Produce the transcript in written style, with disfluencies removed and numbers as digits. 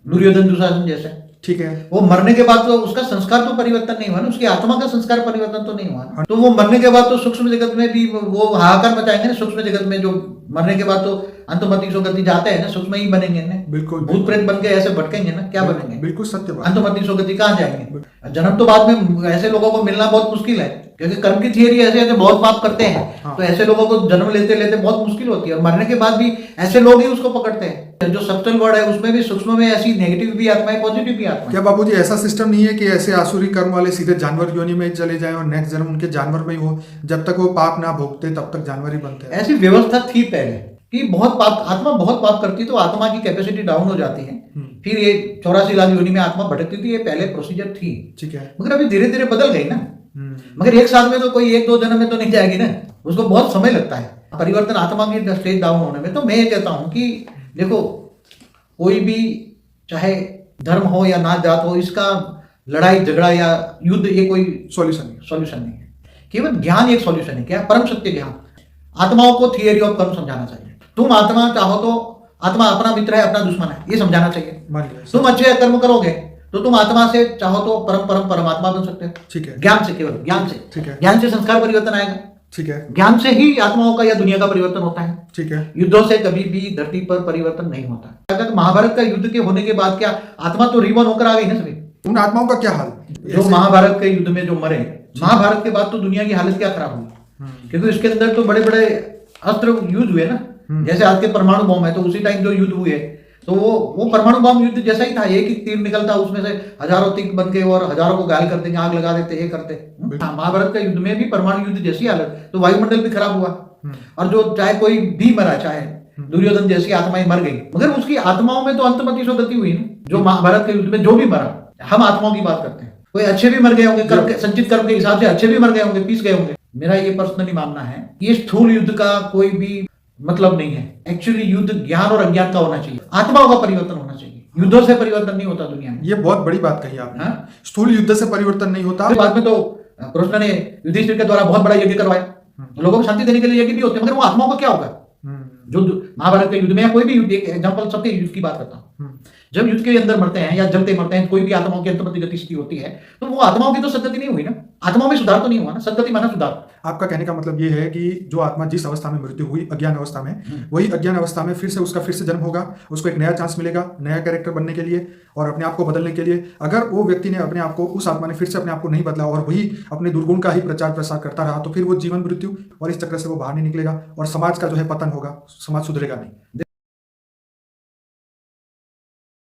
दुर्योधन दुशासन जैसे। ठीक है। वो मरने के बाद तो उसका संस्कार तो परिवर्तन नहीं हुआ ना, उसकी आत्मा का संस्कार परिवर्तन तो नहीं हुआ ना। तो वो मरने के बाद तो सूक्ष्म जगत में भी वो हाहाकार मचाएंगे ना, सूक्ष्म जगत में जो मरने के बाद तो अंतमति सोगति जाते हैं ना, सूक्ष्म ही बनेंगे ना। बिल्कुल भूत प्रेत बन के ऐसे भटकेंगे ना, क्या बनेंगे? बिल्कुल सत्य बात। अंतमति सोगति कहाँ जाएंगे? जन्म तो बाद में ऐसे लोगों को मिलना बहुत मुश्किल है, क्योंकि कर्म की थियरी ऐसे है, बहुत पाप करते हैं। हाँ। तो ऐसे लोगों को जन्म लेते लेते बहुत मुश्किल होती है, और मरने के बाद भी ऐसे लोग ही उसको पकड़ते हैं। जो सब्टल वर्ड है उसमें भी सूक्ष्म में ऐसी नेगेटिव भी आत्मा है, पॉजिटिव भी आत्मा है। क्या बाबूजी ऐसा सिस्टम नहीं है कि ऐसे आसुरी कर्म वाले सीधे जानवर योनि में चले जाएं और नेक्स्ट जन्म उनके जानवर में ही हो, जब तक वो पाप ना भोगते तब तक जानवर ही बनते हैं? ऐसी व्यवस्था थी पहले कि बहुत पाप, आत्मा बहुत पाप करती है तो आत्मा की कैपेसिटी डाउन हो जाती है। फिर ये 84 लाख योनि में आत्मा भटकती थी, ये पहले प्रोसीजर थी। ठीक है। मगर अभी धीरे धीरे बदल गई ना। मगर एक साल में तो कोई 1-2 जन्म में तो नहीं जाएगी ना, उसको बहुत समय लगता है परिवर्तन आत्मा की स्टेज डाउन होने में। तो मैं ये कहता हूं कि देखो, कोई भी चाहे धर्म हो या नात जात हो, इसका लड़ाई झगड़ा या युद्ध ये कोई सॉल्यूशन नहीं है। केवल ज्ञान एक सॉल्यूशन है। क्या? परम सत्य ज्ञान। आत्माओं को थियरी ऑफ कर्म समझाना चाहिए। तुम आत्मा चाहो तो आत्मा अपना मित्र है, अपना दुश्मन है, ये समझाना चाहिए। तुम अच्छे कर्म करोगे तो तुम आत्मा से चाहो तो परमात्मा बन सकते हो। ठीक है। ज्ञान से, केवल ज्ञान से। ठीक है। ज्ञान से संस्कार परिवर्तन आएगा। ठीक है। ज्ञान से ही आत्माओं का या दुनिया का परिवर्तन होता है। ठीक है। युद्धों से कभी भी धरती पर परिवर्तन नहीं होता। अगर महाभारत का युद्ध के होने के बाद क्या आत्मा तो रिबॉर्न होकर आ गई ना सभी? उन आत्माओं का क्या हाल? जो महाभारत के युद्ध में जो मरे, महाभारत के बाद तो दुनिया की हालत क्या खराब हुई, क्योंकि इसके अंदर तो बड़े बड़े अस्त्र यूज हुए ना। जैसे आज के परमाणु बम है, तो उसी टाइम जो युद्ध हुए तो वो परमाणु बम युद्ध जैसा ही था। एक ही तीर निकलता, उसमें से हजारों तीर बन के और हजारों को घायल कर देंगे, आग लगा देते, ये करते। महाभारत का युद्ध में भी परमाणु युद्ध जैसी हालत, तो वायुमंडल भी खराब हुआ। और जो चाहे कोई भी मरा, चाहे दुर्योधन जैसी आत्माएं मर गई, मगर उसकी आत्माओं में तो अंतमति सोगति हुई ना। जो महाभारत के युद्ध में जो भी मरा, हम आत्माओं की बात करते हैं। कोई अच्छे भी मर गए होंगे, कर्म के संचित कर्म के हिसाब से अच्छे भी मर गए होंगे, पीस गए होंगे। मेरा ये पर्सनली मानना है, ये स्थूल युद्ध का कोई भी मतलब नहीं है। एक्चुअली युद्ध ज्ञान और अज्ञान का होना चाहिए, आत्माओं का परिवर्तन होना चाहिए। युद्धों से परिवर्तन नहीं होता दुनिया में। ये बहुत बड़ी बात कही आपने। स्थूल युद्ध से परिवर्तन नहीं होता। बाद में तो कृष्ण ने युधिष्ठिर के द्वारा बहुत बड़ा यज्ञ करवाया, लोगों को शांति देने के लिए यज्ञ भी होते हैं, मगर वो आत्माओं का क्या होगा? जो महाभारत के युद्ध में या कोई भी युद्ध, एग्जांपल सबके युद्ध की बात करता हूं, जब युद्ध के अंदर मरते हैं या जलते मरते हैं, कोई भी आत्माओं की अंतर्मति गति होती है, तो वो आत्माओं की तो सदगति नहीं हुई ना। आत्माओं में सुधार तो नहीं हुआ ना। सदगति माना सुधार। आपका कहने का मतलब ये है कि जो आत्मा जिस अवस्था में मृत्यु हुई, अज्ञान अवस्था में, वही अज्ञान अवस्था में फिर से जन्म होगा, उसको एक नया चांस मिलेगा, नया कैरेक्टर बनने के लिए और अपने आप को बदलने के लिए। अगर वो व्यक्ति ने अपने आप को, उस आत्मा ने फिर से अपने आप को नहीं बदला और वही अपने दुर्गुण का ही प्रचार प्रसार करता रहा, तो फिर वो जीवन मृत्यु और इस चक्र से वो बाहर नहीं निकलेगा और समाज का जो है पतन होगा, समाज सुधरेगा नहीं।